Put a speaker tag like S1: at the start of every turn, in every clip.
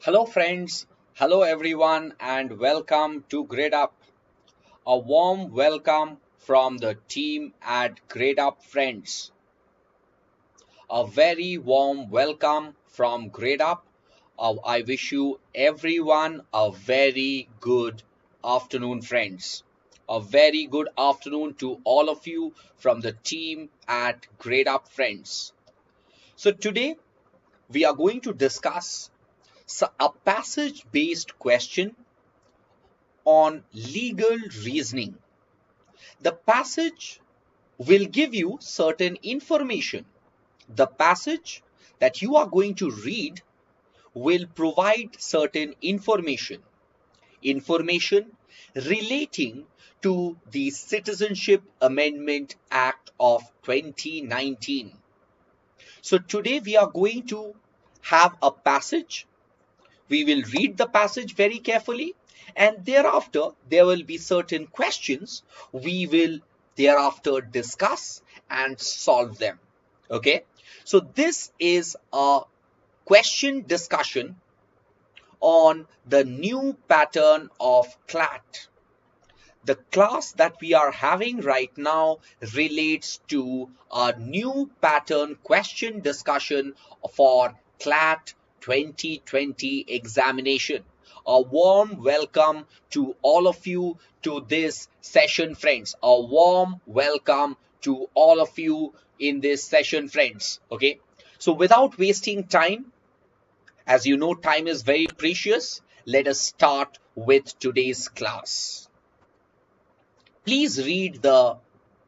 S1: Hello friends, hello everyone and welcome to Gradeup. A warm welcome from the team at Gradeup friends. A very warm welcome from Gradeup. I wish you everyone a very good afternoon friends. A very good afternoon to all of you from the team at Gradeup friends. So today we are going to discuss a passage based question on legal reasoning. The passage will give you certain information. The passage that you are going to read will provide certain information. Information relating to the Citizenship Amendment Act of 2019. So today we are going to have a passage. We will read the passage very carefully, and thereafter there will be certain questions we will thereafter discuss and solve them. Okay, so this is a question discussion on the new pattern of CLAT. The class that we are having right now relates to a new pattern question discussion for CLAT 2020 examination. A warm welcome to all of you to this session, friends. A warm welcome to all of you in this session, friends. Okay, so without wasting time, as you know, time is very precious. Let us start with today's class. Please read the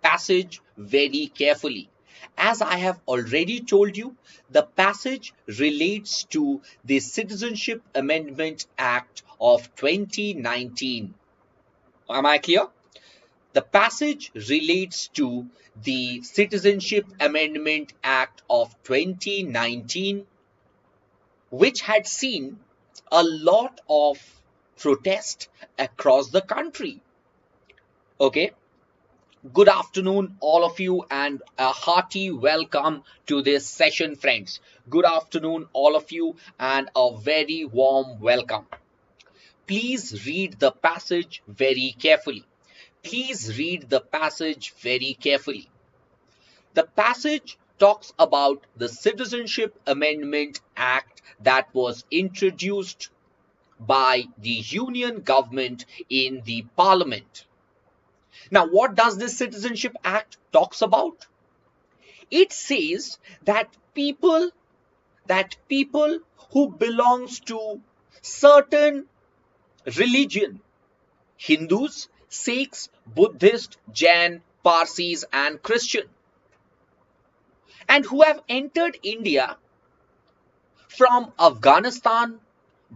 S1: passage very carefully. As I have already told you, the passage relates to the Citizenship Amendment Act of 2019. Am I clear? The passage relates to the Citizenship Amendment Act of 2019, which had seen a lot of protest across the country. Okay, good afternoon, all of you, and a hearty welcome to this session, friends. Good afternoon, all of you, and a very warm welcome. Please read the passage very carefully. Please read the passage very carefully. The passage talks about the Citizenship Amendment Act that was introduced by the Union government in the Parliament. Now, what does this Citizenship Act talks about? It says that people who belongs to certain religion, Hindus, Sikhs, Buddhists, Jain, Parsis and Christian, and who have entered India from Afghanistan,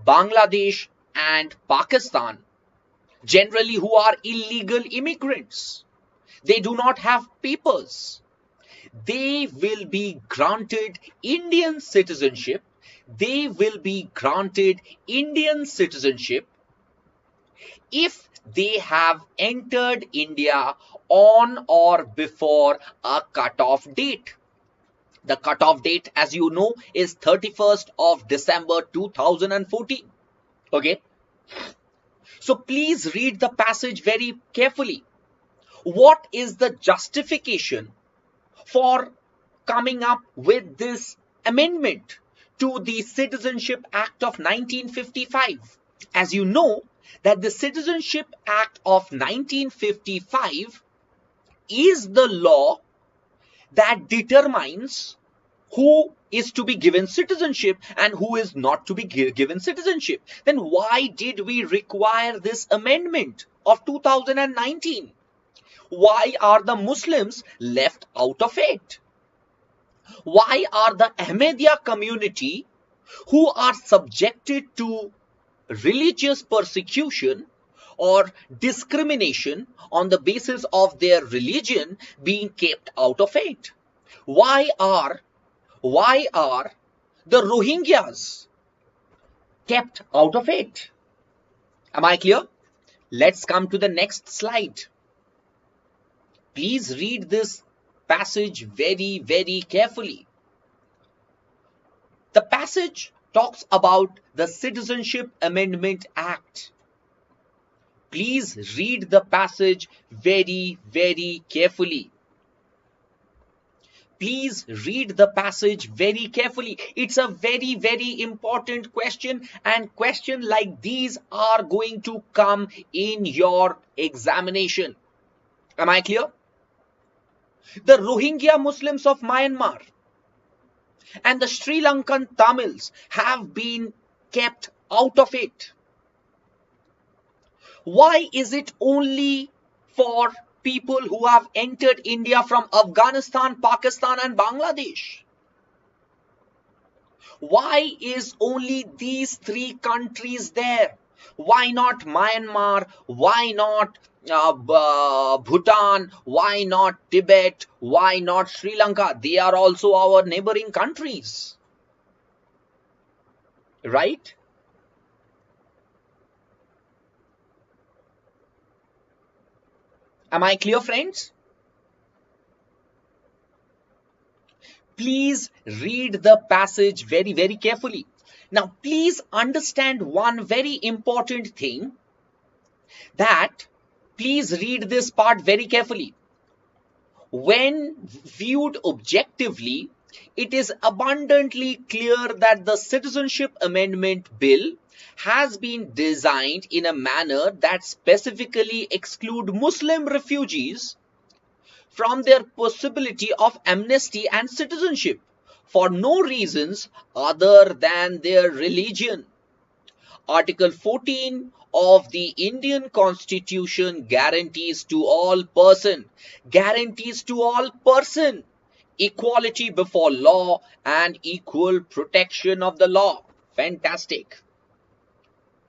S1: Bangladesh and Pakistan, generally who are illegal immigrants. They do not have papers. They will be granted Indian citizenship. They will be granted Indian citizenship if they have entered India on or before a cutoff date. The cutoff date, as you know, is 31st of December 2014. Okay. So please read the passage very carefully. What is the justification for coming up with this amendment to the Citizenship Act of 1955? As you know, that the Citizenship Act of 1955 is the law that determines who is to be given citizenship and who is not to be given citizenship. Then why did we require this amendment of 2019? Why are the Muslims left out of it? Why are the Ahmadiyya community, who are subjected to religious persecution or discrimination on the basis of their religion, being kept out of it? Why are the Rohingyas kept out of it? Am I clear? Let's come to the next slide. Please read this passage very, very carefully. The passage talks about the Citizenship Amendment Act. Please read the passage very, very carefully. Please read the passage very carefully. It's a very, very important question, and questions like these are going to come in your examination. Am I clear? The Rohingya Muslims of Myanmar and the Sri Lankan Tamils have been kept out of it. Why is it only for people who have entered India from Afghanistan, Pakistan and Bangladesh? Why is only these three countries there? Why not Myanmar? Why not Bhutan? Why not Tibet? Why not Sri Lanka? They are also our neighboring countries, right? Am I clear, friends? Please read the passage very, very carefully. Now, please understand one very important thing, that please read this part very carefully. When viewed objectively, it is abundantly clear that the Citizenship Amendment Bill has been designed in a manner that specifically exclude Muslim refugees from their possibility of amnesty and citizenship for no reasons other than their religion. Article 14 of the Indian Constitution guarantees to all person equality before law and equal protection of the law. Fantastic.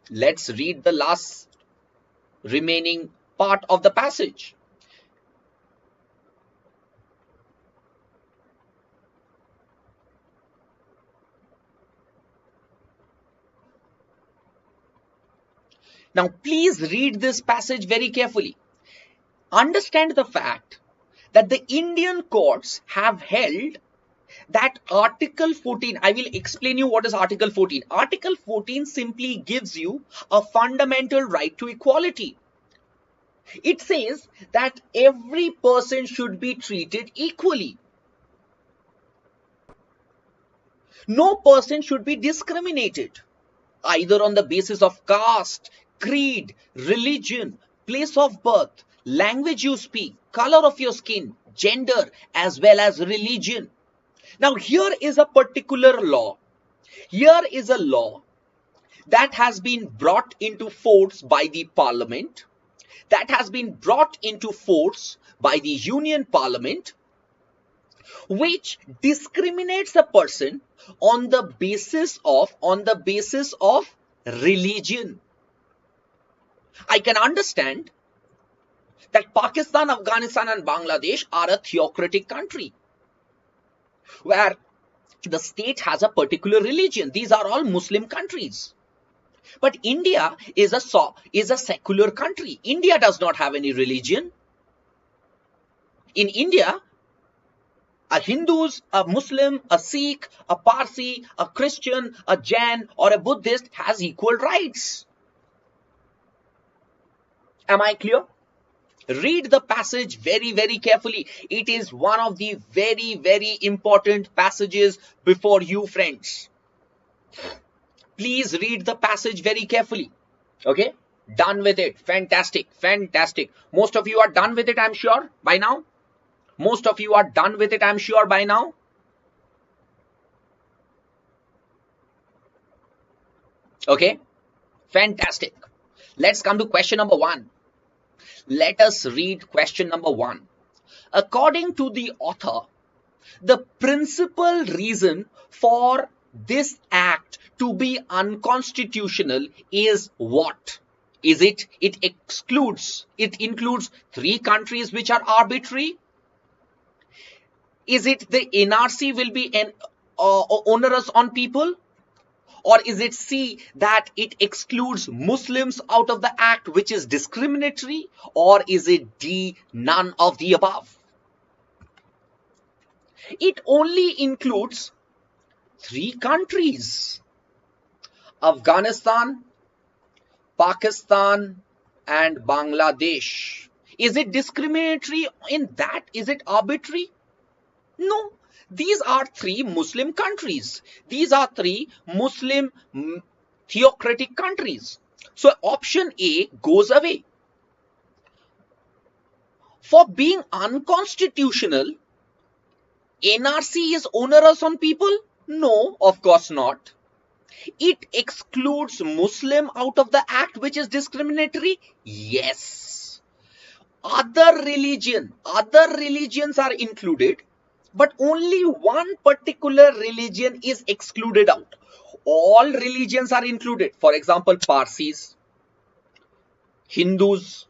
S1: Let's read the last remaining part of the passage. Now, please read this passage very carefully. Understand the fact that the Indian courts have held that Article 14, I will explain you what is Article 14. Article 14 simply gives you a fundamental right to equality. It says that every person should be treated equally. No person should be discriminated, either on the basis of caste, creed, religion, place of birth, language you speak, color of your skin, gender, as well as religion. Now, here is a particular law. Here is a law that has been brought into force by the parliament, that has been brought into force by the Union Parliament, which discriminates a person on the basis of religion. I can understand that Pakistan, Afghanistan and Bangladesh are a theocratic country where the state has a particular religion. These are all Muslim countries. But India is a secular country. India does not have any religion. In India, a Hindu, a Muslim, a Sikh, a Parsi, a Christian, a Jain or a Buddhist has equal rights. Am I clear? Read the passage very, very carefully. It is one of the very, very important passages before you, friends. Please read the passage very carefully. Okay? Done with it. Fantastic. Fantastic. Most of you are done with it, I'm sure, by now. Most of you are done with it, I'm sure, by now. Okay? Fantastic. Let's come to question number 1. Let us read question number 1. According to the author, the principal reason for this act to be unconstitutional is what? Is it includes 3 countries which are arbitrary? Is it the NRC will be onerous on people? Or is it C, that it excludes Muslims out of the act, which is discriminatory? Or is it D, none of the above? It only includes 3 countries. Afghanistan, Pakistan, and Bangladesh. Is it discriminatory in that? Is it arbitrary? No. These are three Muslim countries. These are three Muslim theocratic countries. So option A goes away. For being unconstitutional, NRC is onerous on people? No, of course not. It excludes Muslim out of the act, which is discriminatory? Yes. Other religions are included, but only one particular religion is excluded out. All religions are included. For example, Parsis, Hindus,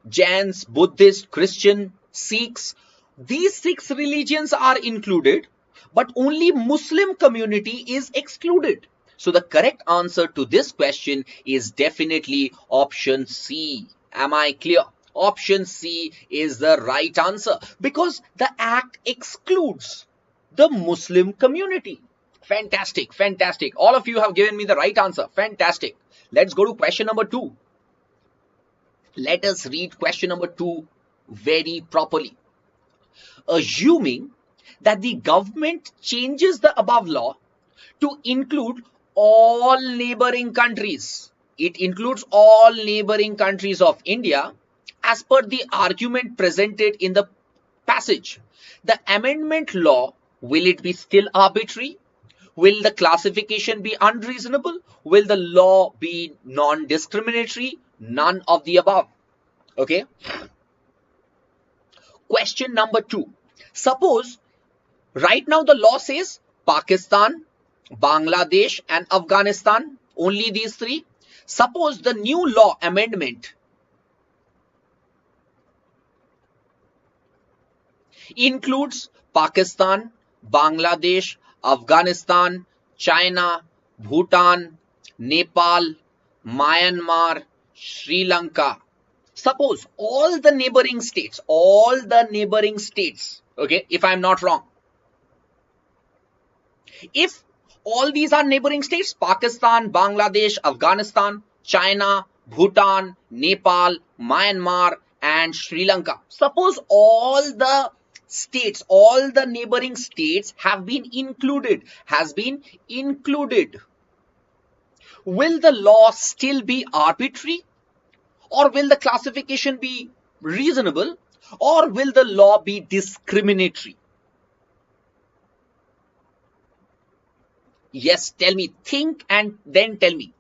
S1: Jains, Buddhists, Christian, Sikhs. These 6 religions are included, but only Muslim community is excluded. So the correct answer to this question is definitely option C. Am I clear? Option C is the right answer because the act excludes the Muslim community. Fantastic, fantastic. All of you have given me the right answer. Fantastic. Let's go to question number 2. Let us read question number 2 very properly. Assuming that the government changes the above law to include all neighboring countries. It includes all neighboring countries of India as per the argument presented in the passage. The amendment law, will it be still arbitrary? Will the classification be unreasonable? Will the law be non-discriminatory? None of the above. Okay. Question number 2. Suppose right now the law says Pakistan, Bangladesh and Afghanistan, only these 3. Suppose the new law amendment includes Pakistan, Bangladesh, Afghanistan, China, Bhutan, Nepal, Myanmar, Sri Lanka. Suppose all the neighboring states, okay, if I'm not wrong. If all these are neighboring states, Pakistan, Bangladesh, Afghanistan, China, Bhutan, Nepal, Myanmar, and Sri Lanka. Suppose all the states, all the neighboring states have been included, Will the law still be arbitrary? Or will the classification be reasonable? Or will the law be discriminatory? Yes, tell me. Think and then tell me.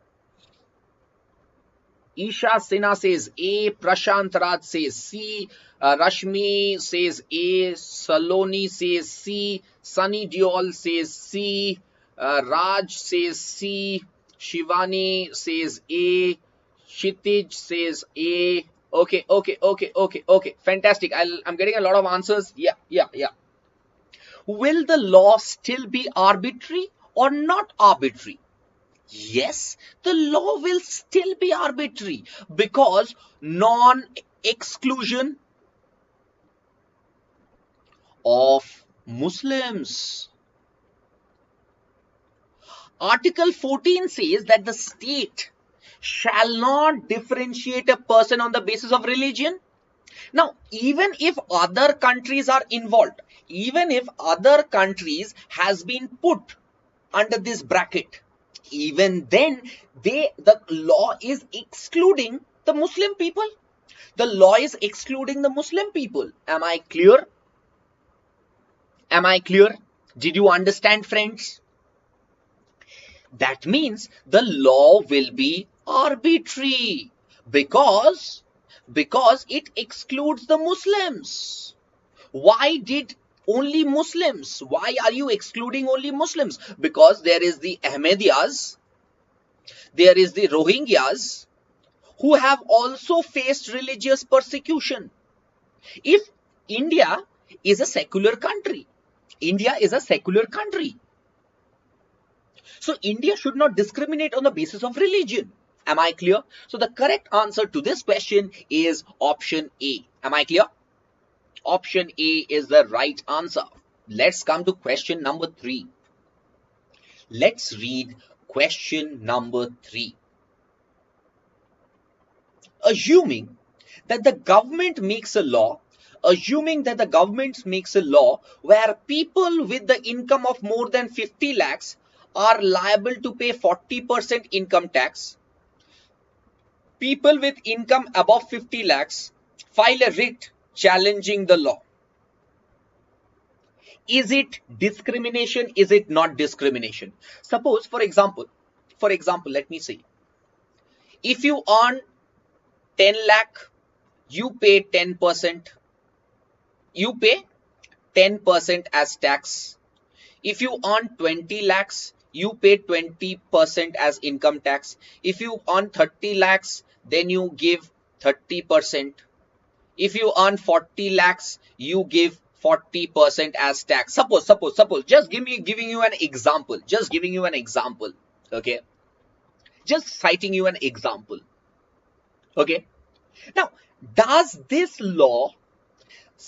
S1: Isha Sinha says A, Prashant Raj says C, Rashmi says A, Saloni says C, Sunny Deol says C, Raj says C, Shivani says A, Kshitij says A. Okay. Fantastic. I'm getting a lot of answers. Yeah. Will the law still be arbitrary or not arbitrary? Yes, the law will still be arbitrary because non-exclusion of Muslims. Article 14 says that the state shall not differentiate a person on the basis of religion. Now, even if other countries are involved, even if other countries has been put under this bracket, even then the law is excluding the Muslim people. The law is excluding the Muslim people. Am I clear? Am I clear? Did you understand, friends? That means the law will be arbitrary because it excludes the Muslims. Why did only Muslims? Why are you excluding only Muslims? Because there is the Ahmadiyyas, there is the Rohingyas who have also faced religious persecution. If India is a secular country, so India should not discriminate on the basis of religion. Am I clear? So the correct answer to this question is option A. Am I clear? Option A is the right answer. Let's come to question number 3. Let's read question number 3. Assuming that the government makes a law, where people with the income of more than 50 lakhs are liable to pay 40% income tax. People with income above 50 lakhs file a writ challenging the law. Is it discrimination? Is it not discrimination? Suppose, for example, let me say, if you earn 10 lakh, you pay 10%. You pay 10% as tax. If you earn 20 lakhs, you pay 20% as income tax. If you earn 30 lakhs, then you give 30%. If you earn 40 lakhs, you give 40% as tax. Suppose, just giving you an example. Okay. Just citing you an example. Okay. Now, does this law,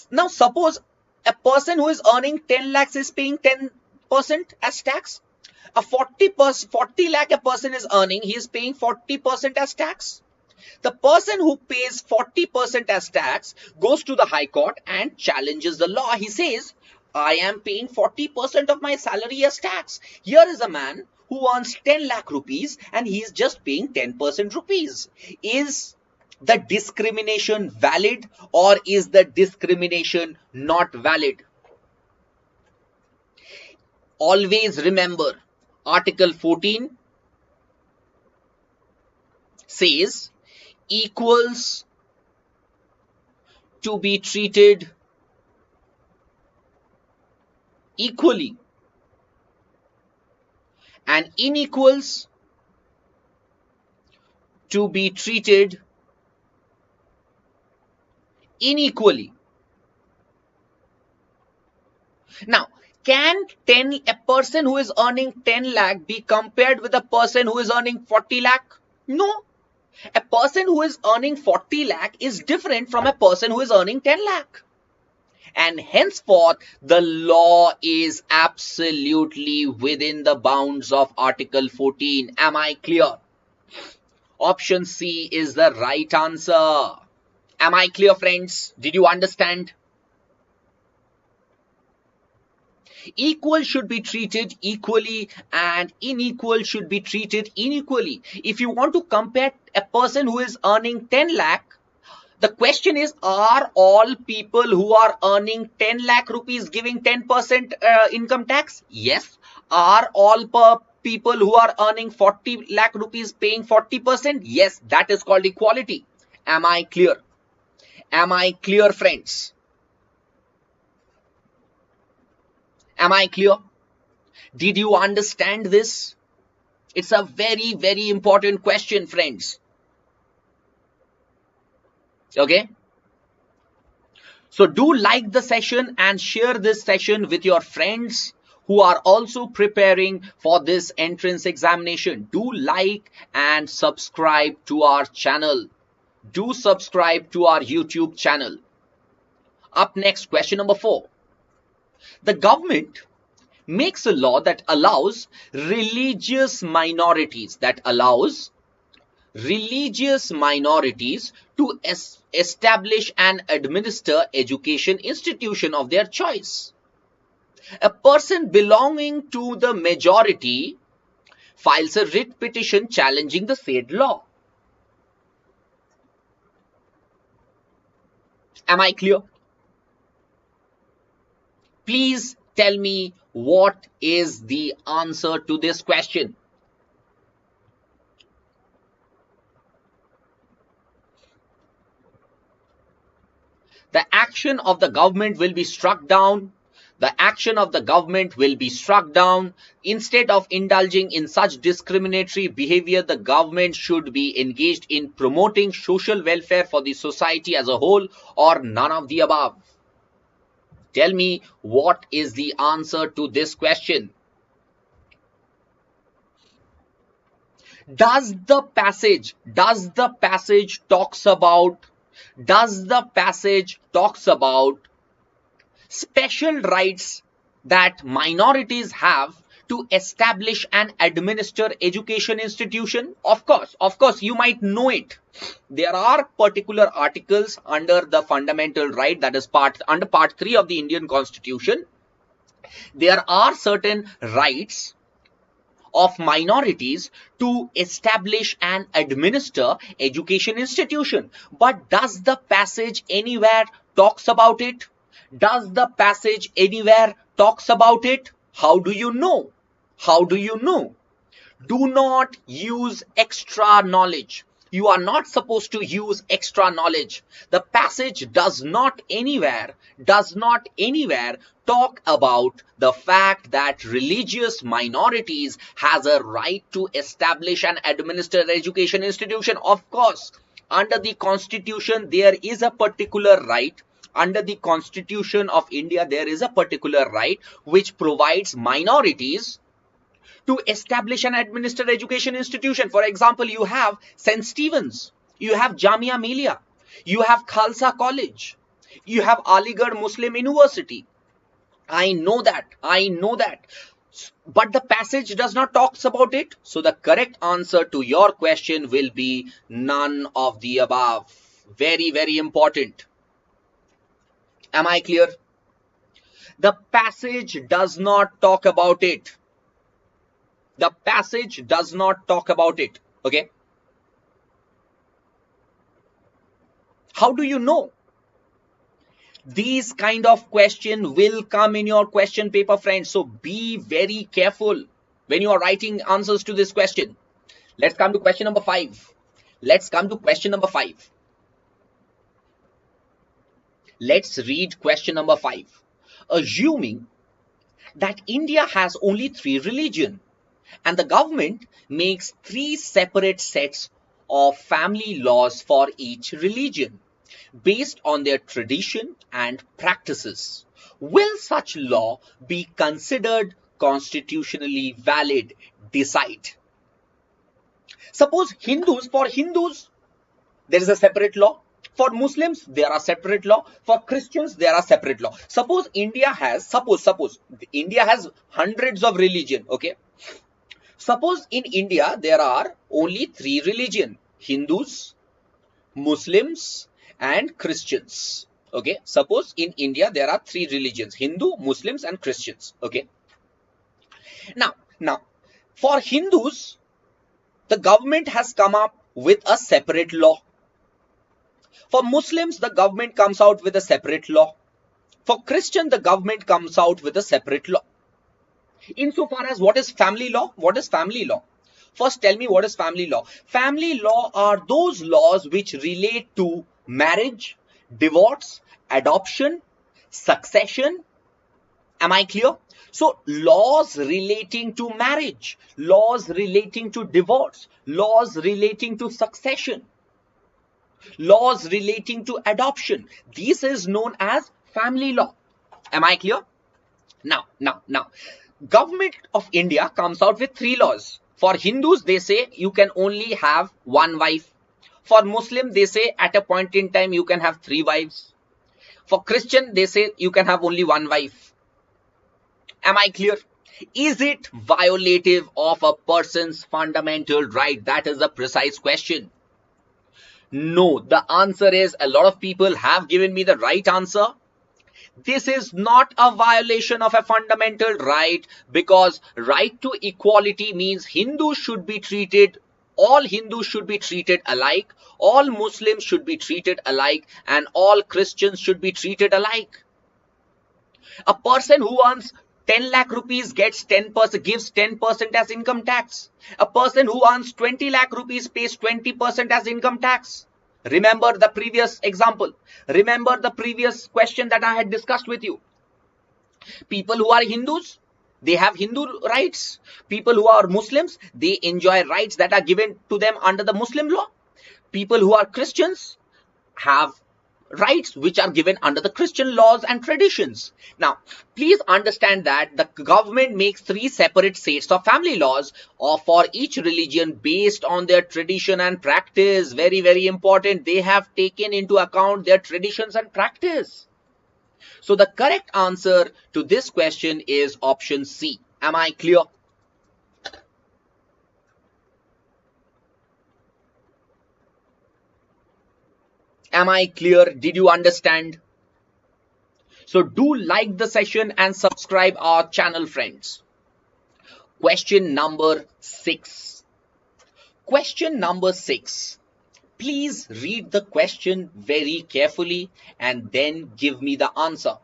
S1: now suppose a person who is earning 10 lakhs is paying 10% as tax. A 40 lakh a person is earning, he is paying 40% as tax. The person who pays 40% as tax goes to the High Court and challenges the law. He says, I am paying 40% of my salary as tax. Here is a man who earns 10 lakh rupees and he is just paying 10% rupees. Is the discrimination valid or is the discrimination not valid? Always remember, Article 14 says equals to be treated equally and unequals to be treated unequally. Now, can a person who is earning 10 lakh be compared with a person who is earning 40 lakh? No. A person who is earning 40 lakh is different from a person who is earning 10 lakh. And henceforth, the law is absolutely within the bounds of Article 14. Am I clear? Option C is the right answer. Am I clear, friends? Did you understand? Equal should be treated equally and unequal should be treated unequally. If you want to compare a person who is earning 10 lakh, the question is, are all people who are earning 10 lakh rupees giving 10% income tax? Yes. Are all people who are earning 40 lakh rupees paying 40%? Yes, that is called equality. Am I clear? Am I clear, friends? Am I clear? Did you understand this? It's a very, very important question, friends. Okay? So do like the session and share this session with your friends who are also preparing for this entrance examination. Do like and subscribe to our channel. Do subscribe to our YouTube channel. Up next, question number 4. The government makes a law that allows religious minorities, to establish and administer education institution of their choice. A person belonging to the majority files a writ petition challenging the said law. Am I clear? Please tell me what is the answer to this question. The action of the government will be struck down. The action of the government will be struck down. Instead of indulging in such discriminatory behavior, the government should be engaged in promoting social welfare for the society as a whole, or none of the above. Tell me what is the answer to this question. Does the passage talks about special rights that minorities have to establish and administer education institution? Of course, you might know it. There are particular articles under the fundamental right, that is under part 3 of the Indian Constitution. There are certain rights of minorities to establish and administer education institution. But does the passage anywhere talks about it? Does the passage anywhere talks about it? How do you know? How do you know? Do not use extra knowledge. You are not supposed to use extra knowledge. The passage does not anywhere talk about the fact that religious minorities has a right to establish and administer education institution. Of course, under the Constitution, there is a particular right. Under the Constitution of India, there is a particular right which provides minorities to establish and administer education institution. For example, you have St. Stephen's, you have Jamia Millia, you have Khalsa College, you have Aligarh Muslim University. I know that. But the passage does not talk about it. So the correct answer to your question will be none of the above. Very, very important. Am I clear? The passage does not talk about it. The passage does not talk about it. Okay. How do you know? These kind of question will come in your question paper, friends. So be very careful when you are writing answers to this question. Let's come to question number 5. Let's come to question number 5. Let's read question number 5. Assuming that India has only 3 religions and the government makes 3 separate sets of family laws for each religion based on their tradition and practices, will such law be considered constitutionally valid? Decide. Suppose for Hindus, there is a separate law. For Muslims, there are separate law. For Christians, there are separate law. Suppose India has hundreds of religion. Okay. Suppose in India, there are only 3 religions: Hindus, Muslims, and Christians. Okay. Suppose in India, there are 3 religions: Hindu, Muslims, and Christians. Okay. Now, for Hindus, the government has come up with a separate law. For Muslims, the government comes out with a separate law. For Christian, the government comes out with a separate law. Insofar as what is family law? What is family law? First, tell me, what is family law? Family law are those laws which relate to marriage, divorce, adoption, succession. Am I clear? So, laws relating to marriage, laws relating to divorce, laws relating to succession, laws relating to adoption. This is known as family law. Am I clear? Now, Government of India comes out with 3 laws. For Hindus, they say you can only have 1 wife. For Muslim, they say at a point in time you can have 3 wives. For Christian, they say you can have only 1 wife. Am I clear? Is it violative of a person's fundamental right? That is the precise question. No, the answer is, a lot of people have given me the right answer. This is not a violation of a fundamental right, because right to equality means Hindus should be treated, all Hindus should be treated alike, all Muslims should be treated alike, and all Christians should be treated alike. A person who earns 10 lakh rupees gives 10% as income tax. A person who earns 20 lakh rupees pays 20% as income tax. Remember the previous example. Remember the previous question that I had discussed with you. People who are Hindus, they have Hindu rights. People who are Muslims, they enjoy rights that are given to them under the Muslim law. People who are Christians have rights which are given under the Christian laws and traditions. Now, please understand that the government makes 3 separate sets of family laws for each religion based on their tradition and practice. Very, very important. They have taken into account their traditions and practice. So the correct answer to this question is option C. Am I clear? Am I clear? Did you understand? So do like the session and subscribe our channel, friends. Question number 6. Question number 6. Please read the question very carefully and then give me the answer.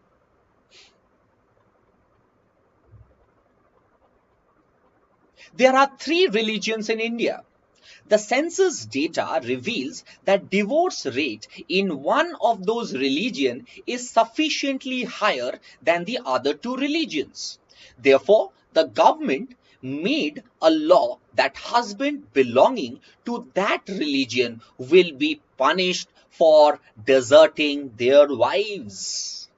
S1: There are 3 religions in India. The census data reveals that divorce rate in one of those religions is sufficiently higher than the other 2 religions. Therefore, the government made a law that husband belonging to that religion will be punished for deserting their wives.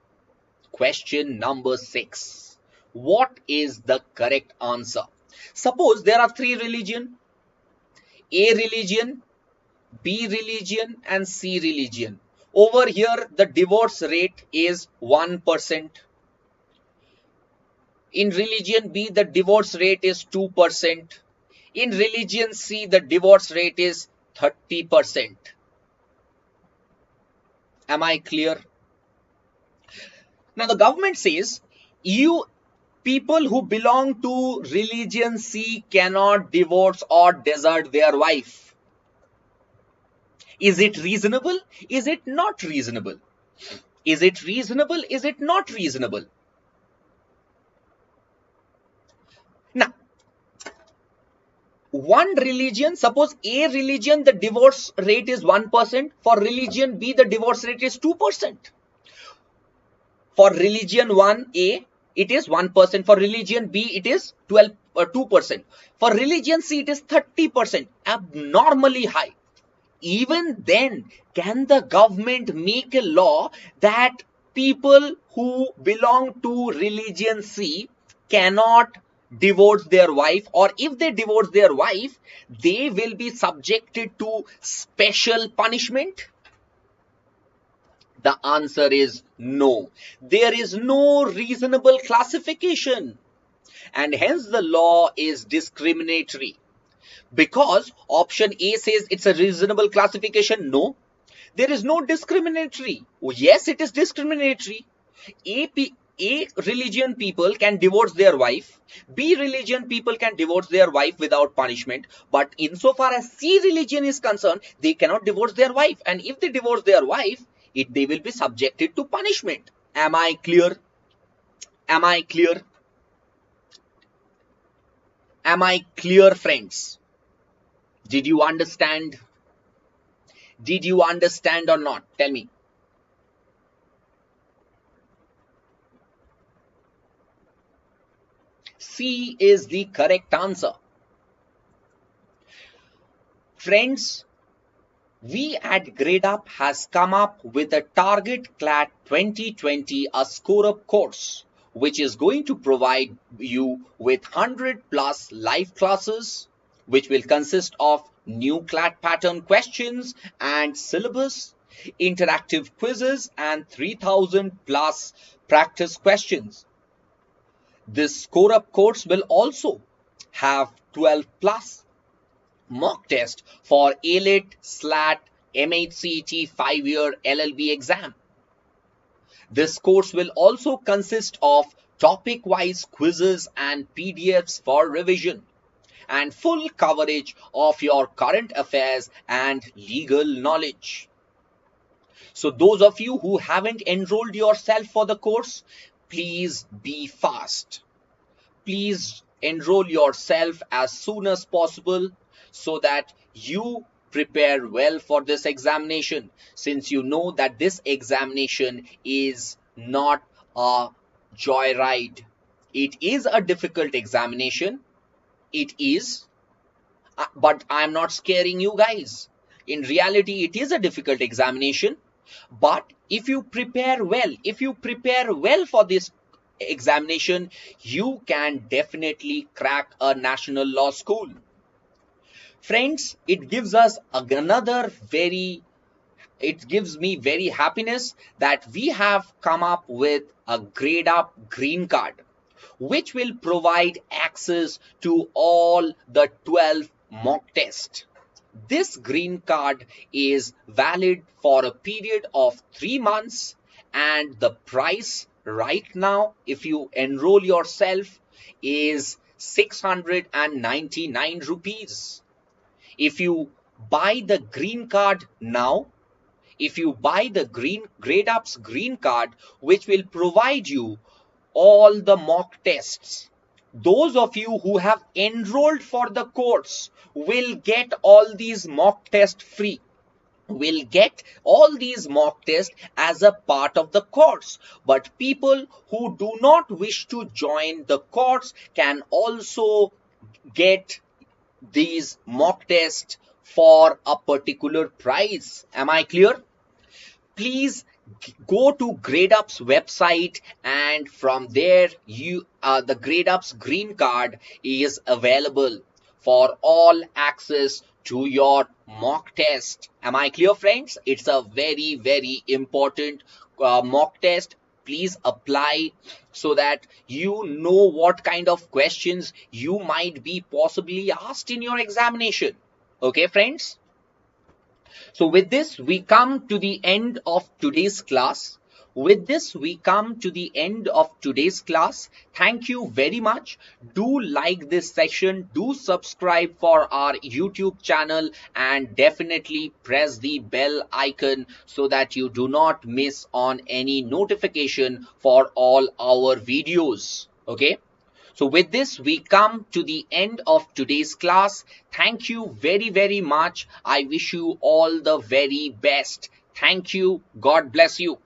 S1: Question number 6. What is the correct answer? Suppose there are 3 religions. A religion, B religion and C religion. Over here the divorce rate is 1%. In religion B the divorce rate is 2%. In religion C the divorce rate is 30%. Am I clear? Now the government says you people who belong to religion C cannot divorce or desert their wife. Is it reasonable? Is it not reasonable? Is it reasonable? Is it not reasonable? Now, one religion, suppose A religion, the divorce rate is 1%. For religion B, the divorce rate is 2%. For religion 1A, it is 1%. For religion B, it is 2%. For religion C, it is 30%. Abnormally high. Even then, can the government make a law that people who belong to religion C cannot divorce their wife, or if they divorce their wife, they will be subjected to special punishment? The answer is no. There is no reasonable classification, and hence the law is discriminatory. Because option A says it's a reasonable classification. No, there is no discriminatory. Oh, yes, it is discriminatory. A religion people can divorce their wife. B religion people can divorce their wife without punishment. But insofar as C religion is concerned, they cannot divorce their wife. And if they divorce their wife, they will be subjected to punishment. Am I clear? Am I clear? Am I clear, friends? Did you understand? Did you understand or not? Tell me. C is the correct answer. Friends, we at Gradeup has come up with a Target CLAT 2020, a Scoreup course, which is going to provide you with 100 plus live classes, which will consist of new CLAT pattern questions and syllabus, interactive quizzes, and 3000 plus practice questions. This Scoreup course will also have 12 plus mock test for ALET, SLAT, MHCET 5-year LLB exam. This course will also consist of topic-wise quizzes and PDFs for revision, and full coverage of your current affairs and legal knowledge. So those of you who haven't enrolled yourself for the course, please be fast. Please enroll yourself as soon as possible so that you prepare well for this examination, since you know that this examination is not a joyride. It is a difficult examination. It is, but I am not scaring you guys. In reality, it is a difficult examination. But if you prepare well for this examination, you can definitely crack a national law school. Friends, it gives me very happiness that we have come up with a Gradeup green card, which will provide access to all the 12 mock tests. This green card is valid for a period of 3 months, and the price right now, if you enroll yourself, is 699 rupees. If you buy the green card now, if you buy the Gradeup's green card, which will provide you all the mock tests, those of you who have enrolled for the course will get all these mock tests free, will get all these mock tests as a part of the course. But people who do not wish to join the course can also get these mock tests for a particular price. Am I clear? Please go to Gradeup's website, and from there the Gradeup's green card is available for all access to your mock test. Am I clear, friends? It's a very important mock test. Please apply so that you know what kind of questions you might be possibly asked in your examination. Okay, friends? So with this, we come to the end of today's class. With this, we come to the end of today's class. Thank you very much. Do like this session. Do subscribe for our YouTube channel, and definitely press the bell icon so that you do not miss on any notification for all our videos. Okay. So with this, we come to the end of today's class. Thank you very much. I wish you all the very best. Thank you. God bless you.